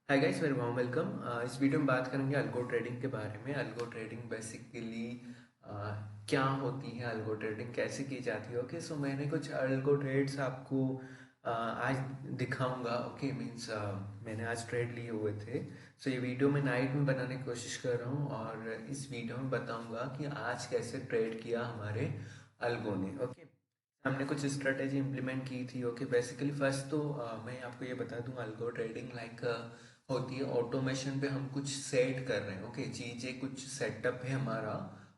Hi guys, very warm welcome. इस video में बात करेंगे अल्गो ट्रेडिंग के बारे में। अल्गो ट्रेडिंग बेसिकली क्या होती है, अल्गो ट्रेडिंग कैसे की जाती है। ओके, सो मैंने कुछ अल्गो ट्रेड्स आपको आज दिखाऊंगा। ओके, मीन्स मैंने आज ट्रेड लिए हुए थे। सो ये वीडियो मैं नाइट में बनाने की कोशिश कर रहा हूँ और इस वीडियो में बताऊंगा कि आज कैसे ट्रेड किया हमारे अल्गो ने। ओके, हमने कुछ स्ट्रेटेजी इंप्लीमेंट की थी। ओके, बेसिकली फर्स्ट तो मैं आपको ये बता दूं, अल्गो ट्रेडिंग लाइक होती है ऑटोमेशन पे हम कुछ सेट कर रहे हैं। ओके, चीज़ें कुछ सेटअप है हमारा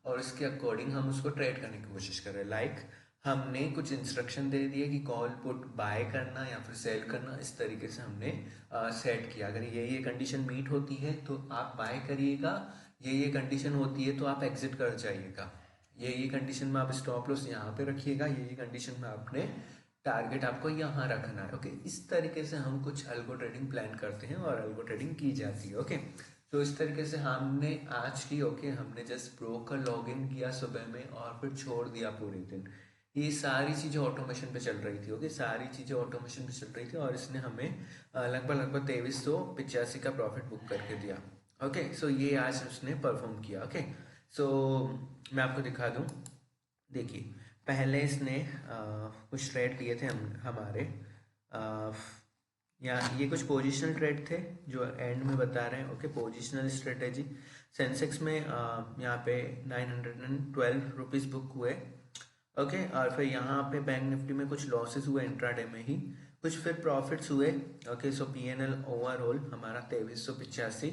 और इसके अकॉर्डिंग हम उसको ट्रेड करने की कोशिश कर रहे हैं। लाइक हमने कुछ इंस्ट्रक्शन दे दिए कि कॉल पुट बाय करना या फिर सेल करना, इस तरीके से हमने सेट किया। अगर ये कंडीशन मीट होती है तो आप बाय करिएगा, ये कंडीशन होती है तो आप एग्जिट कर जाइएगा। ये कंडीशन में आप स्टॉप लॉस यहाँ पे रखिएगा, ये कंडीशन में आपने टारगेट आपको यहाँ रखना है। ओके, इस तरीके से हम कुछ अल्गो ट्रेडिंग प्लान करते हैं और अल्गो ट्रेडिंग की जाती है। ओके, तो इस तरीके से हमने आज की, ओके, हमने जस्ट ब्रोकर लॉग इन किया सुबह में और फिर छोड़ दिया पूरे दिन। ये सारी चीज़ें ऑटोमेशन पे चल रही थी। ओके, सारी चीज़ें ऑटोमेशन पे चल रही थी और इसने हमें लगभग 2385 का प्रॉफिट बुक करके दिया। ओके, सो ये आज उसने परफॉर्म किया। ओके, सो मैं आपको दिखा दूं। देखिए, पहले इसने कुछ ट्रेड लिए थे हमारे अ, यहाँ ये कुछ पोजिशनल ट्रेड थे जो एंड में बता रहे हैं। ओके, पोजिशनल स्ट्रेटेजी सेंसेक्स में यहाँ पे 912 रुपीज़ बुक हुए। ओके, और फिर यहाँ पे बैंक निफ्टी में कुछ लॉसेस हुए इंट्राडे में ही, कुछ फिर प्रॉफिट्स हुए। ओके, सो पीएनएल ओवरऑल हमारा 2385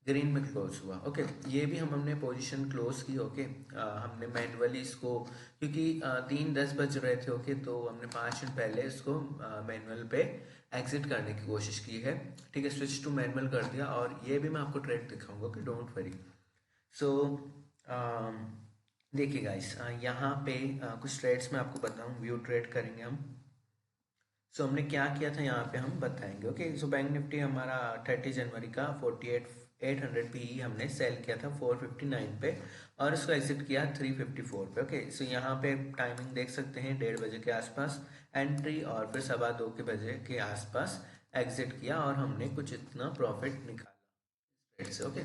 ग्रीन में क्लोज हुआ। ओके, ये भी हमने पोजीशन क्लोज की। ओके, हमने मैनुअली इसको, क्योंकि 3:10 बज रहे थे। ओके, तो हमने 5 मिनट पहले इसको मैनुअल पे एग्जिट करने की कोशिश की है। ठीक है, स्विच टू मैनुअल कर दिया और ये भी मैं आपको ट्रेड दिखाऊंगा। Okay, don't worry. सो देखिए गाइस, यहाँ पे कुछ ट्रेड्स मैं आपको बताऊँ, व्यू ट्रेड करेंगे हम। सो हमने क्या किया था यहाँ पे हम बताएंगे। ओके, सो बैंक निफ्टी हमारा 30 जनवरी का 48,800 पी हमने सेल किया था 459 पे और उसको एग्जिट किया 354 पे। ओके, सो यहाँ पे टाइमिंग देख सकते हैं, 1:30 बजे के आसपास एंट्री और फिर 2:15 के आसपास एग्जिट किया और हमने कुछ इतना प्रॉफिट निकाला ट्रेड से। ओके,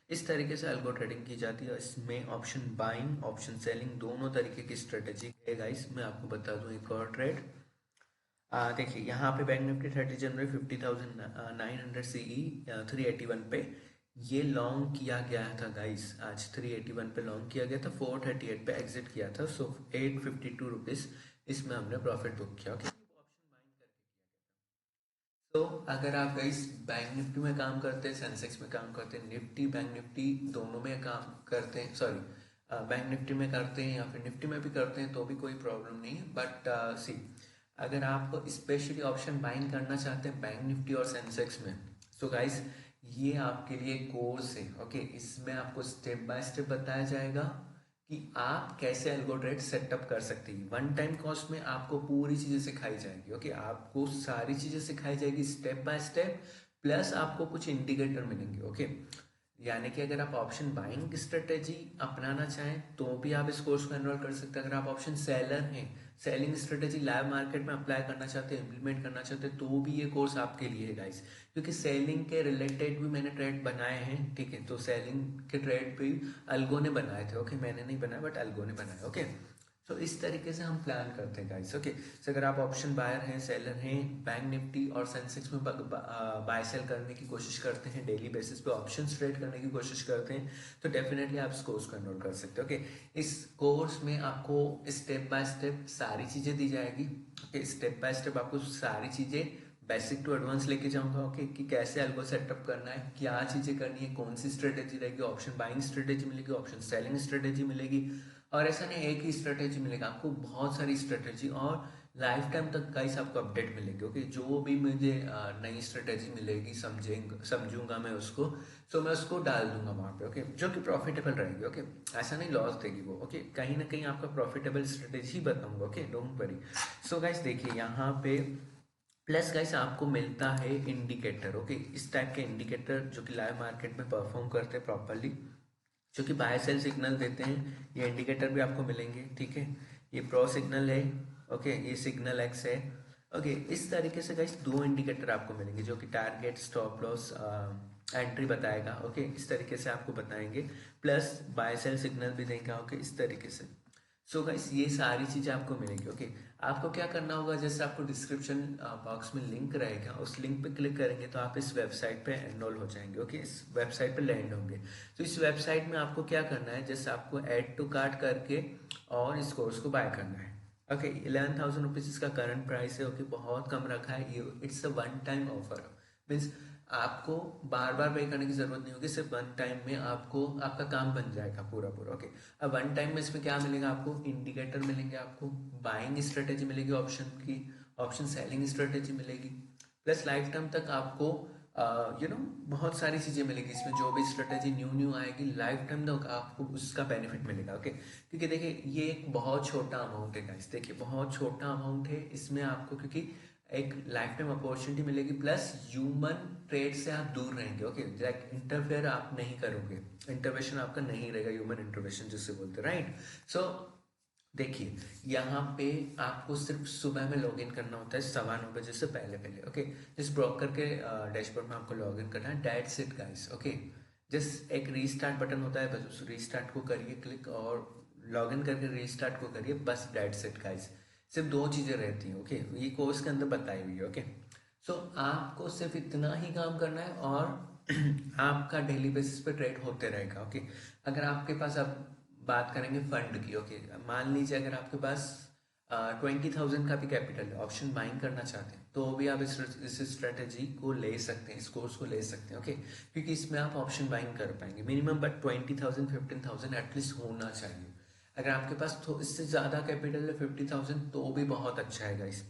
इस तरीके से अल्गो ट्रेडिंग की जाती है। इसमें ऑप्शन बाइंग ऑप्शन सेलिंग दोनों तरीके की स्ट्रेटेजी है गाइस। मैं आपको बता दूं एक और ट्रेड। देखिए, यहाँ पे बैंक निफ्टी 30 जनवरी 50,900 सीई 381 पे ये लॉन्ग किया गया था गाइस। आज 381 पे लॉन्ग किया गया था, 438 पे एग्जिट किया था। सो 852 रुपीज़ इसमें हमने प्रॉफिट बुक किया। ओके, ऑप्शन बाइंग करके किया गया था। तो अगर आप गाइस बैंक निफ्टी में काम करते हैं, सेंसेक्स में काम करते हैं, निफ्टी बैंक निफ्टी दोनों में काम करते हैं, सॉरी बैंक निफ्टी में करते हैं या फिर निफ्टी में भी करते हैं, तो भी कोई प्रॉब्लम नहीं है। बट सी, अगर आप स्पेशली ऑप्शन बाइंग करना चाहते हैं बैंक निफ्टी और सेंसेक्स में, सो गाइस ये आपके लिए कोर्स है। ओके, इसमें आपको स्टेप बाय स्टेप बताया जाएगा कि आप कैसे अल्गो ट्रेड सेटअप कर सकते हैं। वन टाइम कॉस्ट में आपको पूरी चीज़ें सिखाई जाएंगी। ओके, आपको सारी चीज़ें सिखाई जाएगी स्टेप बाय स्टेप, प्लस आपको कुछ इंडिकेटर मिलेंगे। ओके, यानी कि अगर आप ऑप्शन बाइंग स्ट्रेटेजी अपनाना चाहें तो भी आप इस कोर्स को एनरोल कर सकते हैं। अगर आप ऑप्शन सेलर हैं, सेलिंग स्ट्रेटेजी लाइव मार्केट में अप्लाई करना चाहते हैं, इंप्लीमेंट करना चाहते हैं, तो भी ये कोर्स आपके लिए है गाइस। क्योंकि सेलिंग के रिलेटेड भी मैंने ट्रेड बनाए हैं। ठीक है, तो सेलिंग के ट्रेड भी अल्गो ने बनाए थे। ओके, मैंने नहीं बनाया बट अल्गो ने बनाया। ओके, तो इस तरीके से हम प्लान करते हैं गाइस। ओके, सो अगर आप ऑप्शन बायर हैं, सेलर हैं, बैंक निफ्टी और सेंसेक्स में बाय सेल करने की कोशिश करते हैं, डेली बेसिस पे ऑप्शन ट्रेड करने की कोशिश करते हैं, तो डेफिनेटली आप इस कोर्स को एनरोल कर सकते हो। ओके, इस कोर्स में आपको स्टेप बाय स्टेप सारी चीज़ें दी जाएगी। ओके, स्टेप बाय स्टेप आपको सारी चीज़ें बेसिक टू एडवांस लेके जाऊंगा। ओके, कि कैसे अल्गो सेटअप करना है, क्या चीज़ें करनी है, कौन सी स्ट्रेटेजी रहेगी, ऑप्शन बाइंग स्ट्रेटेजी मिलेगी, ऑप्शन सेलिंग स्ट्रेटेजी मिलेगी। और ऐसा नहीं एक ही स्ट्रेटेजी मिलेगा, आपको बहुत सारी स्ट्रेटेजी और लाइफ टाइम तक गाइस आपको अपडेट मिलेंगे। ओके, जो भी मुझे नई स्ट्रेटेजी मिलेगी, समझूंगा मैं उसको, तो मैं उसको डाल दूंगा वहाँ पे। ओके, जो कि प्रॉफिटेबल रहेगी। ओके, ऐसा नहीं लॉस देगी वो। ओके, कहीं ना कहीं आपका प्रॉफिटेबल स्ट्रेटेजी बताऊंगा। Okay, don't worry. So guys देखिए, यहाँ पे प्लस गाइस आपको मिलता है इंडिकेटर। ओके, इस टाइप के इंडिकेटर जो कि लाइव मार्केट में परफॉर्म करते हैं प्रॉपरली, जो कि बाय सेल सिग्नल देते हैं, ये इंडिकेटर भी आपको मिलेंगे। ठीक है, ये प्रो सिग्नल है। ओके, ये सिग्नल एक्स है। ओके इस तरीके से गाइस दो इंडिकेटर आपको मिलेंगे जो कि टारगेट स्टॉप लॉस एंट्री बताएगा। ओके इस तरीके से आपको बताएंगे, प्लस बाय सेल सिग्नल भी देगा। ओके इस तरीके से। सो गाइस ये सारी चीज़ें आपको मिलेंगी। ओके आपको क्या करना होगा, जैसे आपको डिस्क्रिप्शन बॉक्स में लिंक रहेगा, उस लिंक पे क्लिक करेंगे तो आप इस वेबसाइट पे एनरोल हो जाएंगे। ओके इस वेबसाइट पे लैंड होंगे। तो इस वेबसाइट में आपको क्या करना है, जैसे आपको ऐड टू कार्ट करके और इस कोर्स को बाय करना है। ओके 11,000 रुपीज़ इसका करंट प्राइस है। ओके बहुत कम रखा है ये, it's a one time offer. Means आपको बार बार पे करने की जरूरत नहीं होगी, सिर्फ वन टाइम में आपको आपका काम बन जाएगा पूरा पूरा। ओके अब वन टाइम में इसमें क्या मिलेगा, आपको इंडिकेटर मिलेंगे, आपको बाइंग स्ट्रेटेजी मिलेगी ऑप्शन की, ऑप्शन सेलिंग स्ट्रेटेजी मिलेगी, प्लस लाइफ टाइम तक आपको बहुत सारी चीज़ें मिलेगी इसमें। जो भी स्ट्रेटेजी न्यू न्यू आएगी लाइफ टाइम तक आपको उसका बेनिफिट मिलेगा। ओके क्योंकि देखिए ये एक बहुत छोटा अमाउंट है गाइस, देखिए बहुत छोटा अमाउंट है इसमें आपको, क्योंकि एक लाइफ टाइम अपॉर्चुनिटी मिलेगी, प्लस ह्यूमन ट्रेड से आप दूर रहेंगे। ओके लाइक इंटरफेयर आप नहीं करोगे, इंटरवेंशन आपका नहीं रहेगा, ह्यूमन इंटरवेंशन जिससे बोलते हैं, राइट। सो देखिए यहाँ पे आपको सिर्फ सुबह में लॉगिन करना होता है 9:15 से पहले पहले। ओके जिस ब्रोकर के डैशबोर्ड में आपको लॉगिन करना है, that's it guys. Okay just एक रीस्टार्ट बटन होता है, बस उस रीस्टार्ट को करिए क्लिक और लॉगिन करके रीस्टार्ट को करिए, बस दैट्स इट गाइस। सिर्फ दो चीज़ें रहती हैं। ओके ये कोर्स के अंदर बताई हुई है। ओके सो आपको सिर्फ इतना ही काम करना है और आपका डेली बेसिस पे ट्रेड होते रहेगा। ओके अगर आपके पास, अब बात करेंगे फंड की। ओके मान लीजिए अगर आपके पास 20,000 का भी कैपिटल है, ऑप्शन बाइंग करना चाहते हैं, तो भी आप इस स्ट्रेटेजी को ले सकते हैं, इस कोर्स को ले सकते हैं। ओके क्योंकि इसमें आप ऑप्शन बाइंग कर पाएंगे मिनिमम, बट 20,000 15,000 एटलीस्ट होना चाहिए। अगर आपके पास तो इससे ज़्यादा कैपिटल है 50,000 तो भी बहुत अच्छा है गाइस।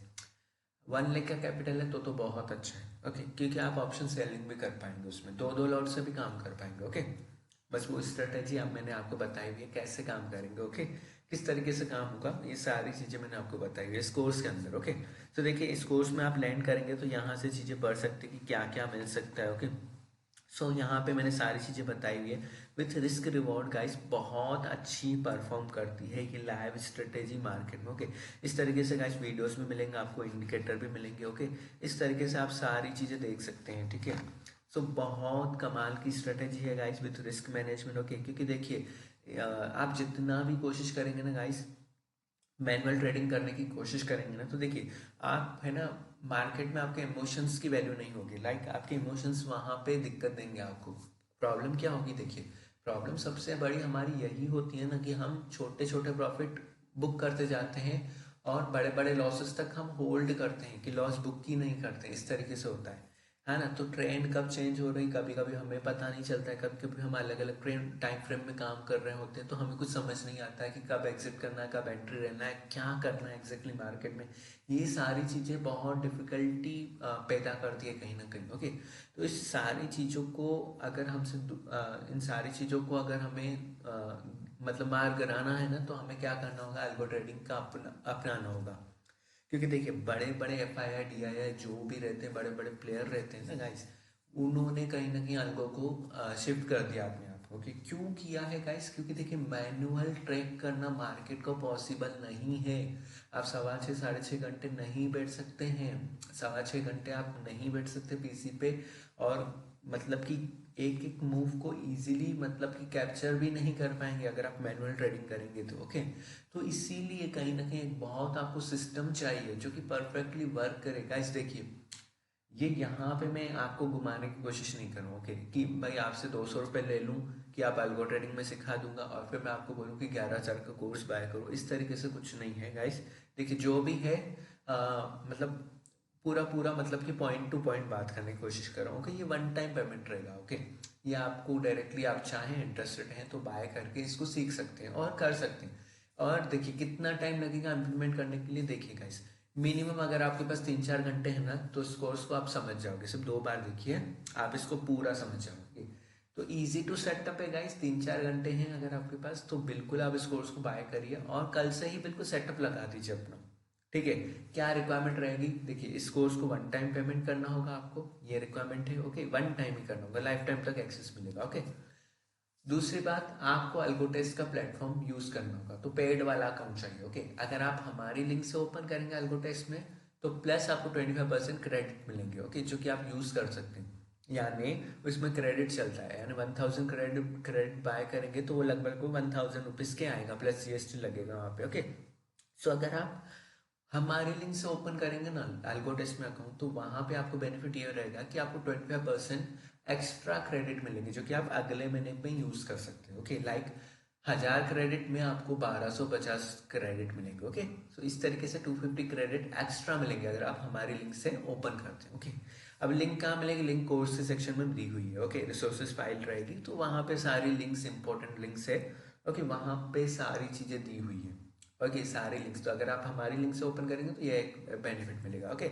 1 लाख का कैपिटल है तो बहुत अच्छा है। ओके क्योंकि आप ऑप्शन सेलिंग भी कर पाएंगे, उसमें दो दो लॉट से भी काम कर पाएंगे। ओके बस वो स्ट्रेटेजी अब मैंने आपको बताई हुई है कैसे काम करेंगे। ओके किस तरीके से काम होगा, ये सारी चीज़ें मैंने आपको बताई हुई है इस कोर्स के अंदर। ओके तो देखिए इस कोर्स में आप लैंड करेंगे तो यहाँ से चीज़ें पढ़ सकते हैं कि क्या क्या मिल सकता है। ओके सो यहाँ पे मैंने सारी चीज़ें बताई हुई है विथ रिस्क रिवॉर्ड गाइस, बहुत अच्छी परफॉर्म करती है ये लाइव स्ट्रेटेजी मार्केट में। ओके इस तरीके से गाइस वीडियोस में मिलेंगे आपको, इंडिकेटर भी मिलेंगे। ओके इस तरीके से आप सारी चीज़ें देख सकते हैं। ठीक है सो बहुत कमाल की स्ट्रेटेजी है guys with risk management. Okay क्योंकि देखिए आप जितना भी कोशिश करेंगे ना गाइस मैनुअल ट्रेडिंग करने की कोशिश करेंगे ना, तो देखिए आप है ना मार्केट में आपके इमोशंस की वैल्यू नहीं होगी, लाइक आपके इमोशंस वहाँ पे दिक्कत देंगे आपको। प्रॉब्लम क्या होगी, देखिए प्रॉब्लम सबसे बड़ी हमारी यही होती है ना कि हम छोटे छोटे प्रॉफिट बुक करते जाते हैं और बड़े बड़े लॉसेस तक हम होल्ड करते हैं कि लॉस बुक ही नहीं करते, इस तरीके से होता है ना। तो ट्रेंड कब चेंज हो रही कभी कभी हमें पता नहीं चलता है, कभी कभी हम अलग अलग ट्रेंड टाइम फ्रेम में काम कर रहे होते हैं तो हमें कुछ समझ नहीं आता है कि कब एग्जिट करना है, कब एंट्री रहना है, क्या करना है एग्जैक्टली मार्केट में। ये सारी चीज़ें बहुत डिफिकल्टी पैदा करती है कहीं ना कहीं। ओके तो इस सारी चीज़ों को अगर हमसे इन सारी चीज़ों को अगर हमें मतलब मार गिराना है ना, तो हमें क्या करना होगा, अल्गो ट्रेडिंग का अपनाना होगा। क्योंकि देखिए बड़े बड़े FII DII जो भी रहते हैं, बड़े बड़े प्लेयर रहते हैं ना गाइस, उन्होंने कहीं ना कहीं अल्गो को शिफ्ट कर दिया अपने आप को। कि क्यों किया है गाइस, क्योंकि देखिए मैनुअल ट्रैक करना मार्केट को पॉसिबल नहीं है। आप 6.25 से 6.5 घंटे नहीं बैठ सकते हैं, 6.25 घंटे आप नहीं बैठ सकते PC पे, और मतलब कि एक एक मूव को इजीली मतलब कि कैप्चर भी नहीं कर पाएंगे अगर आप मैनुअल ट्रेडिंग करेंगे तो। ओके तो इसीलिए कहीं ना कहीं एक बहुत आपको सिस्टम चाहिए जो कि परफेक्टली वर्क करेगा। इस देखिए ये यहाँ पे मैं आपको घुमाने की कोशिश नहीं करूँ। ओके कि भाई आपसे 200 रुपये ले लूँ कि आप अल्गो ट्रेडिंग में सिखा दूंगा और फिर मैं आपको बोलूँ कि 11,000 का कोर्स बाय करो, इस तरीके से कुछ नहीं है गाइस। देखिए जो भी है मतलब पूरा पूरा मतलब कि पॉइंट टू पॉइंट बात करने की कोशिश कर रहा हूँ कि ये वन टाइम पेमेंट रहेगा। ओके ये आपको डायरेक्टली आप चाहें इंटरेस्टेड हैं तो बाय करके इसको सीख सकते हैं और कर सकते हैं। और देखिए कितना टाइम लगेगा इम्प्लीमेंट करने के लिए, देखिएगा इस मिनिमम अगर आपके पास 3-4 घंटे हैं ना तो इस कोर्स को आप समझ जाओगे, सिर्फ 2 बार देखिए आप इसको पूरा समझ जाओगे। तो इजी टू सेटअप है गाइस, 3-4 घंटे हैं अगर आपके पास तो बिल्कुल आप इस कोर्स को बाय करिए और कल से ही बिल्कुल सेटअप लगा दीजिए अपना। ठीक है क्या रिक्वायरमेंट रहेगी, देखिए इस कोर्स को वन टाइम पेमेंट करना होगा आपको, ये रिक्वायरमेंट है। ओके वन टाइम ही करना होगा, लाइफ टाइम तक एक्सेस मिलेगा। ओके दूसरी बात आपको अल्गोटेस्ट का प्लेटफॉर्म यूज करना होगा, तो पेड वाला अकाउंट चाहिए। ओके अगर आप हमारी लिंक से ओपन करेंगे अल्गोटेस्ट में तो प्लस आपको 25% क्रेडिट मिलेंगे, ओके, जो कि आप यूज़ कर सकते हैं। यानी उसमें क्रेडिट चलता है, यानी 1000 क्रेडिट बाय करेंगे तो वो लगभग 1000 रुपीज़ के आएगा, प्लस GST लगेगा वहाँ पे, ओके। सो अगर आप हमारे लिंक से ओपन करेंगे ना अल्गो टेस्ट में अकाउंट, तो वहाँ पे आपको बेनिफिट ये रहेगा कि आपको 25% एक्स्ट्रा क्रेडिट मिलेंगे, जो कि आप अगले महीने में यूज़ कर सकते हो, ओके। लाइक 1000 क्रेडिट में आपको 1250 क्रेडिट मिलेंगे, ओके। सो इस तरीके से 250 क्रेडिट एक्स्ट्रा मिलेंगे अगर आप हमारे लिंक से ओपन करते हैं, ओके। अब लिंक कहाँ मिलेगी? लिंक कोर्स के सेक्शन में दी हुई है, ओके। रिसोर्सेज फाइल रहेगी, तो वहाँ पे सारी लिंक्स, इंपॉर्टेंट लिंक्स है, ओके, वहाँ पे सारी चीज़ें दी हुई है, ओके, सारे लिंक्स। तो अगर आप हमारी लिंक से ओपन करेंगे तो ये एक बेनिफिट मिलेगा, ओके।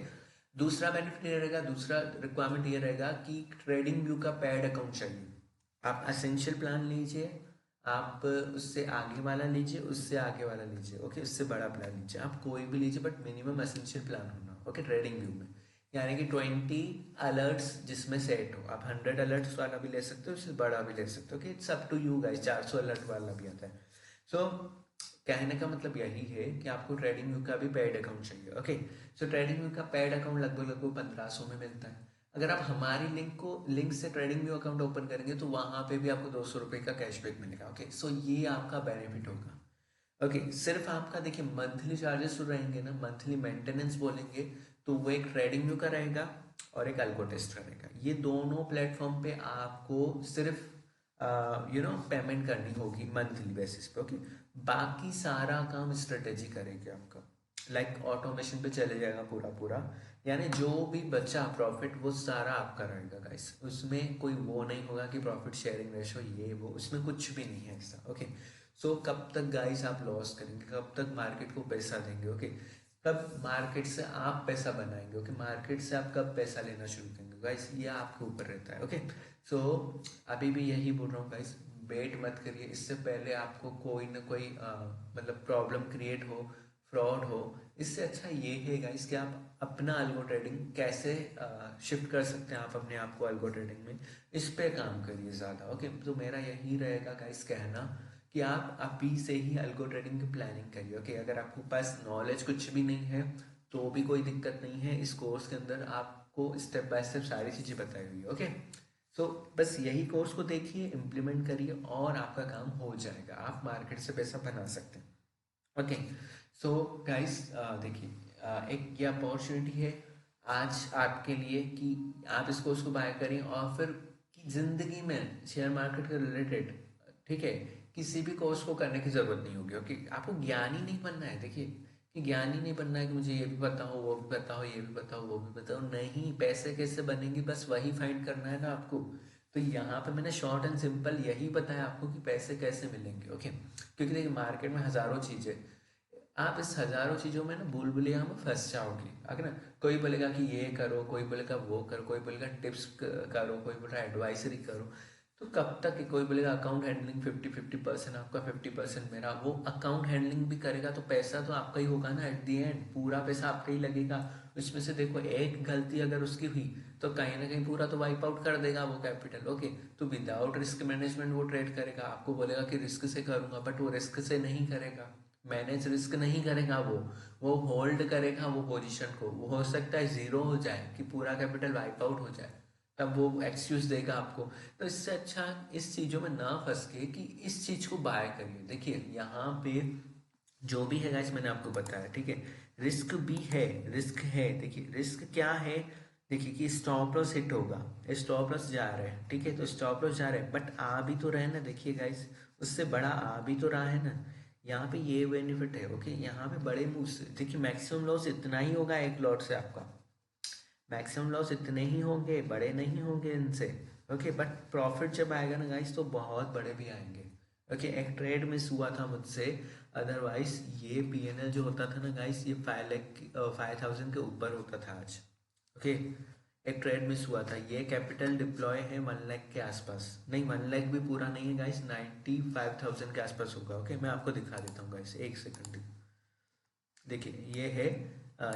दूसरा बेनिफिट ये रहेगा, दूसरा रिक्वायरमेंट ये रहेगा कि ट्रेडिंग व्यू का पेड अकाउंट चाहिए। आप असेंशियल प्लान लीजिए, आप उससे आगे वाला लीजिए, उससे आगे वाला लीजिए, ओके, उससे बड़ा प्लान लीजिए, आप कोई भी लीजिए, बट मिनिमम असेंशियल प्लान होना, ओके, ट्रेडिंग व्यू में। यानी कि 20 अलर्ट्स जिसमें सेट हो, आप 100 अलर्ट्स वाला भी ले सकते हो, उससे बड़ा भी ले सकते हो, कि it's up to you guys. 400 alert वाला भी आता है। सो कहने का मतलब यही है कि आपको ट्रेडिंग व्यू का भी पेड अकाउंट चाहिए, ओके। सो ट्रेडिंग व्यू का पेड अकाउंट लगभग 1500 में मिलता है। अगर आप हमारी लिंक से ट्रेडिंग व्यू अकाउंट ओपन करेंगे तो वहाँ पे भी आपको 200 रुपये का कैशबैक मिलेगा, ओके। सो ये आपका बेनिफिट होगा, ओके। सिर्फ आपका देखिए मंथली चार्जेस जो रहेंगे ना, मंथली मेंटेनेंस बोलेंगे, तो वो एक ट्रेडिंग व्यू का रहेगा और एक अल्गो टेस्ट का रहेगा। ये दोनों प्लेटफॉर्म पे आपको सिर्फ पेमेंट करनी होगी मंथली बेसिस पे, ओके। बाकी सारा काम स्ट्रेटेजी करेगी आपका, लाइक ऑटोमेशन पे चले जाएगा पूरा पूरा। यानी जो भी बचा प्रॉफिट वो सारा आपका रहेगा गाइस, उसमें कोई वो नहीं होगा कि प्रॉफिट शेयरिंग रेशो ये वो, उसमें कुछ भी नहीं है ऐसा, ओके। सो कब तक गाइस आप लॉस करेंगे, कब तक मार्केट को पैसा देंगे, ओके। कब मार्केट से आप पैसा बनाएंगे, ओके। मार्केट से आप कब पैसा लेना शुरू करेंगे गाइस, ये आपके ऊपर रहता है, ओके। सो अभी भी यही बोल रहा हूँ गाइस, वेट मत करिए, इससे पहले आपको कोई ना कोई मतलब प्रॉब्लम क्रिएट हो, फ्रॉड हो। इससे अच्छा ये है गाइस कि आप अपना अल्गो ट्रेडिंग कैसे शिफ्ट कर सकते हैं आप अपने आप को अल्गो ट्रेडिंग में, इस पे काम करिए ज़्यादा, ओके। तो मेरा यही रहेगा गाइस कहना कि आप अभी से ही अल्गो ट्रेडिंग की प्लानिंग करिए, ओके। अगर आपको पास नॉलेज कुछ भी नहीं है तो भी कोई दिक्कत नहीं है, इस कोर्स के अंदर आपको स्टेप बाय स्टेप सारी चीज़ें बताई हुई है, ओके। सो बस यही कोर्स को देखिए, इम्प्लीमेंट करिए और आपका काम हो जाएगा, आप मार्केट से पैसा बना सकते हैं, ओके। सो गाइस देखिए, एक ये अपॉर्चुनिटी है आज आपके लिए कि आप इस कोर्स को बाय करें और फिर की ज़िंदगी में शेयर मार्केट के रिलेटेड, ठीक है, किसी भी कोर्स को करने की ज़रूरत नहीं होगी, ओके। आपको ज्ञानी नहीं बनना है, देखिए, कि ज्ञानी नहीं बनना है कि मुझे ये भी पता हो, वो भी पता हो, ये भी पता हो, वो भी पता हो, नहीं। पैसे कैसे बनेंगे बस वही फाइंड करना है ना आपको। तो यहाँ पे मैंने शॉर्ट एंड सिंपल यही बताया आपको कि पैसे कैसे मिलेंगे, ओके। क्योंकि देखिए मार्केट में हज़ारों चीज़ें, आप इस हज़ारों चीज़ों में ना भूल-भुलैया में फंस जाओगे, अगर ना कोई बोलेगा कि ये करो, कोई बोलेगा वो करो, कोई बोलेगा टिप्स करो, कोई बोलेगा एडवाइजरी करो। तो कब तक कि कोई बोलेगा अकाउंट हैंडलिंग 50-50% आपका, 50% मेरा। वो अकाउंट हैंडलिंग भी करेगा तो पैसा तो आपका ही होगा ना, एट दी एंड पूरा पैसा आपका ही लगेगा। उसमें से देखो एक गलती अगर उसकी हुई तो कहीं ना कहीं पूरा तो वाइप आउट कर देगा वो कैपिटल, ओके। तो विदाउट रिस्क मैनेजमेंट वो ट्रेड करेगा, आपको बोलेगा कि रिस्क से करूंगा, बट वो रिस्क से नहीं करेगा, मैनेज रिस्क नहीं करेगा, वो होल्ड करेगा वो पोजीशन को। वो हो सकता है जीरो हो जाए, कि पूरा कैपिटल वाइप आउट हो जाए, तब वो एक्सक्यूज देगा आपको। तो इससे अच्छा इस चीज़ों में ना फंस के कि इस चीज़ को बाय करिए। देखिए यहाँ पे जो भी है गाइस मैंने आपको बताया, ठीक है। रिस्क भी है, रिस्क है, देखिए रिस्क क्या है। देखिए कि स्टॉप लॉस हिट होगा, स्टॉप लॉस जा रहा है, ठीक है, तो स्टॉप लॉस जा रहा है बट आ भी तो रहे ना, देखिए गाइस, उससे बड़ा आ भी तो रहा है ना। यहाँ पे ये बेनिफिट है, ओके। यहाँ पे बड़े मूव से देखिए मैक्सिमम लॉस इतना ही होगा एक लॉट से आपका, मैक्सिमम लॉस इतने ही होंगे, बड़े नहीं होंगे इनसे, ओके। बट प्रॉफिट जब आएगा ना गाइस तो बहुत बड़े भी आएंगे, ओके। एक ट्रेड मिस हुआ था मुझसे, अदरवाइज ये PNL जो होता था ना गाइस, ये 5,000 के ऊपर होता था आज, ओके। एक ट्रेड मिस हुआ था, ये कैपिटल डिप्लॉय है 1 लाख के आसपास, नहीं 1 लाख भी पूरा नहीं है गाइस, 95,000 के आसपास होगा, ओके। मैं आपको दिखा देता हूँ गाइस, एक सेकंड। देखिए ये है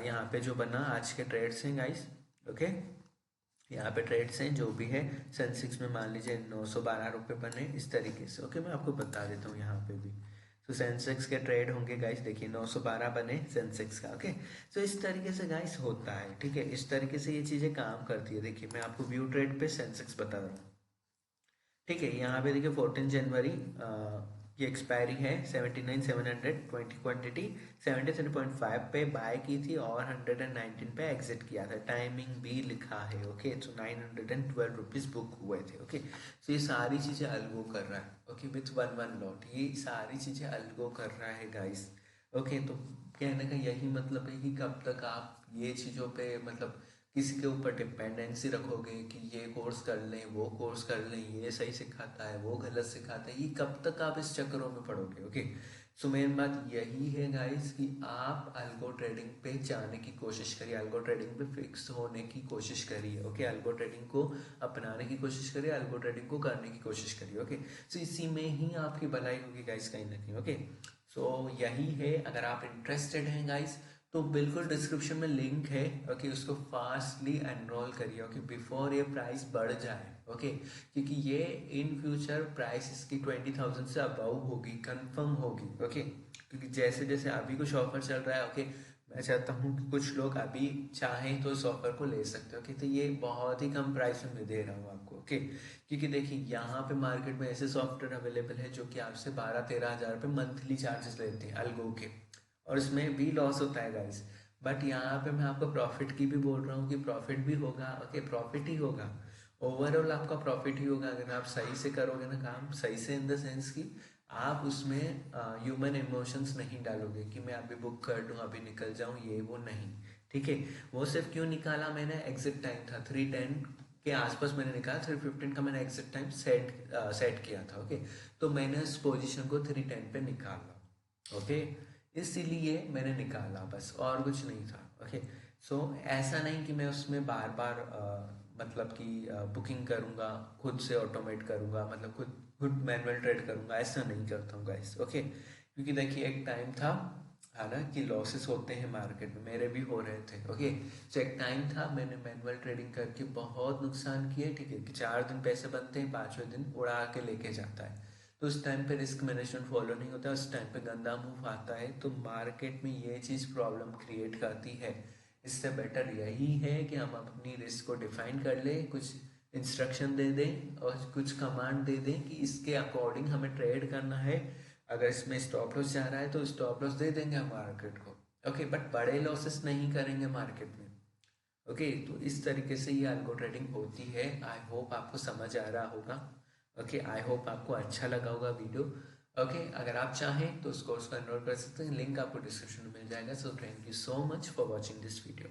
यहाँ पे जो बना आज के ट्रेड्स हैं गाइस, ओके। यहाँ पे ट्रेड्स हैं जो भी है, सेंसेक्स में मान लीजिए 912 रुपये बने इस तरीके से, ओके। मैं आपको बता देता हूँ यहाँ पे भी। तो सेंसेक्स के ट्रेड होंगे गाइस, देखिए 912 बने सेंसेक्स का। ओके, तो इस तरीके से गाइस होता है, ठीक है, इस तरीके से ये चीज़ें काम करती है। देखिए मैं आपको व्यू ट्रेड पे सेंसेक्स बता रहा हूँ, ठीक है। यहाँ पे देखिए 14 जनवरी ये एक्सपायरी है 79,720 क्वांटिटी 73.5 पे बाय की थी और 119 पे एग्जिट किया था। टाइमिंग भी लिखा है, ओके। तो 912 रुपीज़ बुक हुए थे, ओके। तो ये सारी चीज़ें अलगो कर रहा है, ओके, विथ वन लॉट, ये सारी चीज़ें अलगो कर रहा है गाइस, ओके। तो कहने का यही मतलब है कि कब तक आप ये चीज़ों पे मतलब किसी के ऊपर डिपेंडेंसी रखोगे कि ये कोर्स कर लें, वो कोर्स कर लें, ये सही सिखाता है, वो गलत सिखाता है, ये कब तक आप इस चक्करों में पड़ोगे, ओके। सो मेन बात यही है गाइस कि आप अल्गो ट्रेडिंग पे जाने की कोशिश करिए, अल्गो ट्रेडिंग पे फिक्स होने की कोशिश करिए, ओके। अल्गो ट्रेडिंग को अपनाने की कोशिश करिए, अल्गो ट्रेडिंग को करने की कोशिश करिए, ओके। सो इसी में ही आपकी भलाई होगी गाइस, कहीं ना कहीं, ओके। सो यही है, अगर आप इंटरेस्टेड हैं गाइस तो बिल्कुल डिस्क्रिप्शन में लिंक है, ओके। उसको फास्टली एनरोल करिए, ओके, बिफोर ये प्राइस बढ़ जाए, ओके। क्योंकि ये इन फ्यूचर प्राइस इसकी 20,000 से अबव होगी, कंफर्म होगी, ओके। क्योंकि जैसे जैसे अभी कुछ ऑफर चल रहा है, ओके, मैं चाहता हूँ कि कुछ लोग अभी चाहें तो इस ऑफर को ले सकते हो, ओके। तो ये बहुत ही कम प्राइस में मैं दे रहा हूँ आपको, ओके। क्योंकि देखिए यहाँ पे मार्केट में ऐसे सॉफ्टवेयर अवेलेबल है जो कि आपसे 12-13 हज़ार रुपये मंथली चार्जेस लेते हैं अल्गो के, और इसमें भी लॉस होता है गाइस। बट यहाँ पे मैं आपको प्रॉफिट की भी बोल रहा हूँ कि प्रॉफिट भी होगा, ओके, प्रॉफिट ही होगा, ओवरऑल आपका प्रॉफिट ही होगा अगर आप सही से करोगे ना काम, सही से इन द सेंस कि आप उसमें ह्यूमन इमोशंस नहीं डालोगे कि मैं अभी बुक कर दूँ, अभी निकल जाऊँ, ये वो नहीं, ठीक है। वो सिर्फ क्यों निकाला मैंने, एग्जिट टाइम था 3:10 के आसपास मैंने निकाला, 3:15 का मैंने एग्जिट टाइम सेट किया था, ओके। तो मैंने इस पोजीशन को 3:10 पे निकाला, ओके। इसीलिए मैंने निकाला, बस और कुछ नहीं था, ओके। सो ऐसा नहीं कि मैं उसमें बार बार मतलब कि बुकिंग करूँगा, खुद से ऑटोमेट करूँगा, मतलब खुद मैनुअल ट्रेड करूँगा, ऐसा नहीं करता हूँ गाइस, ओके। क्योंकि देखिए एक टाइम था, है ना, कि लॉसेस होते हैं मार्केट में, मेरे भी हो रहे थे, ओके। सो एक टाइम था, मैंने मैनुअल ट्रेडिंग करके बहुत नुकसान किए, ठीक है, कि 4 दिन पैसे बनते हैं, 5वें दिन उड़ा के लेके जाता है। तो उस टाइम पे रिस्क मैनेजमेंट फॉलो नहीं होता, उस टाइम पे गंदा मूव आता है, तो मार्केट में ये चीज़ प्रॉब्लम क्रिएट करती है। इससे बेटर यही है कि हम अपनी रिस्क को डिफाइन कर लें, कुछ इंस्ट्रक्शन दे दें और कुछ कमांड दे दें कि इसके अकॉर्डिंग हमें ट्रेड करना है। अगर इसमें स्टॉप लॉस जा रहा है तो स्टॉप लॉस दे देंगे हम मार्केट को, ओके। बट बड़े लॉसेस नहीं करेंगे मार्केट में, ओके। तो इस तरीके से ये अल्गो ट्रेडिंग होती है। आई होप आपको समझ आ रहा होगा, ओके। आई होप आपको अच्छा लगा होगा वीडियो, ओके। अगर आप चाहें तो उस कोर्स को एनरोल कर सकते हैं, लिंक आपको डिस्क्रिप्शन में मिल जाएगा। So thank you so much for watching this video.